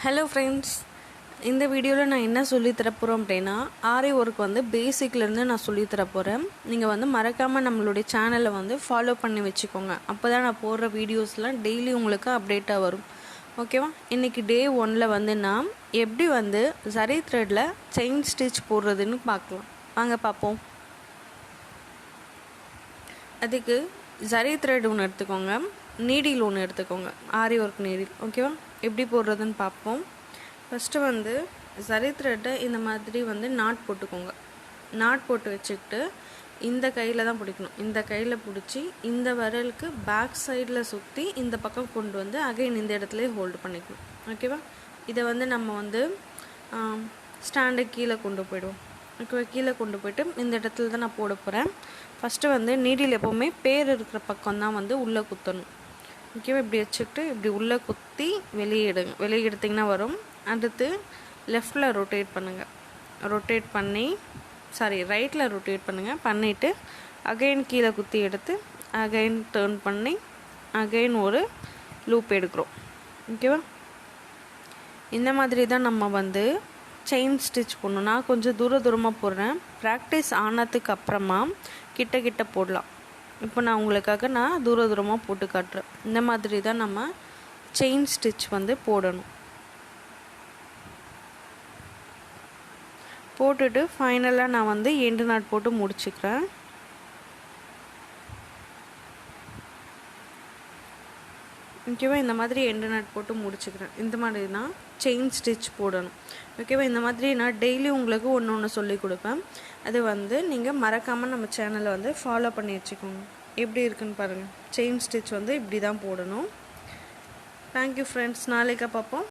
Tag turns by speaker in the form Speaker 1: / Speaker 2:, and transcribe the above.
Speaker 1: Hello friends, இந்த வீடியோவில் நான் என்ன சொல்லித்தரப்போகிறோம் அப்படின்னா, ஆரி ஒர்க் வந்து பேசிக்லேருந்து நான் சொல்லித்தரப்போகிறேன். நீங்கள் வந்து மறக்காமல் நம்மளுடைய சேனலை வந்து ஃபாலோ பண்ணி வச்சுக்கோங்க. அப்போ தான் நான் போடுற வீடியோஸ்லாம் டெய்லி உங்களுக்கு அப்டேட்டாக வரும். ஓகேவா? இன்றைக்கி டே 1ல் வந்து நான் எப்படி வந்து ஜரி த்ரெட்டில் செயின் ஸ்டிச் போடுறதுன்னு பார்க்கலாம். வாங்க பார்ப்போம். அதுக்கு ஜரி த்ரெட் ஒன்று எடுத்துக்கோங்க, நீடில் ஒன்று எடுத்துக்கோங்க, ஆரி ஒர்க் நீடில். ஓகேவா? எப்படி போடுறதுன்னு பார்ப்போம். ஃபஸ்ட்டு வந்து ஜரி த்ரெட்டை இந்த மாதிரி வந்து நாட் போட்டுக்கோங்க. நாட் போட்டு வச்சுக்கிட்டு இந்த கையில் தான் பிடிக்கணும். இந்த கையில் பிடிச்சி இந்த விரலுக்கு பேக் சைடில் சுற்றி இந்த பக்கம் கொண்டு வந்து அகைன் இந்த இடத்துலையே ஹோல்டு பண்ணிக்கணும். ஓகேவா? இதை வந்து நம்ம வந்து ஸ்டாண்டை கீழே கொண்டு போய்டுவோம். ஓகேவா? கீழே கொண்டு போய்ட்டு இந்த இடத்துல தான் நான் போட போகிறேன். ஃபஸ்ட்டு வந்து நீடில் எப்போவுமே பேர் இருக்கிற பக்கம் தான் வந்து உள்ளே குத்தணும். ஓகேவா? இப்படி வச்சுக்கிட்டு இப்படி உள்ளே குத்தி வெளியே எடுத்திங்கன்னா வரும். அடுத்து லெஃப்டில் ரொட்டேட் பண்ணுங்கள். ரைட்டில் ரொட்டேட் பண்ணுங்கள். பண்ணிவிட்டு அகைன் கீழே குத்தி எடுத்து அகைன் டேர்ன் பண்ணி அகைன் ஒரு லூப் எடுக்கிறோம். ஓகேவா? இந்த மாதிரி தான் நம்ம வந்து செயின் ஸ்டிச் பண்ணணும். நான் கொஞ்சம் தூரமாக போடுறேன். ப்ராக்டிஸ் ஆனதுக்கு அப்புறமா கிட்ட போடலாம். இப்போ நான் உங்களுக்காக தூரமாக போட்டு காட்டுறேன். இந்த மாதிரி தான் நம்ம செயின் ஸ்டிச் வந்து போடணும். போட்டுட்டு ஃபைனலாக நான் வந்து எண்டு நாட் போட்டு முடிச்சுக்கிறேன். ஓகேவா? இந்த மாதிரி எண்டு நாட் போட்டு முடிச்சுக்கிறேன். இந்த மாதிரி தான் செயின் ஸ்டிச் போடணும். ஓகேவா? இந்த மாதிரி நான் டெய்லி உங்களுக்கு ஒன்று சொல்லி கொடுப்பேன். அது வந்து நீங்கள் மறக்காமல் நம்ம சேனலை வந்து ஃபாலோ பண்ணி வச்சுக்கோங்க. எப்படி இருக்குன்னு பாருங்கள். செயின் ஸ்டிச் வந்து இப்படி தான் போடணும். Thank you friends. நாளைக்கு பார்ப்போம்.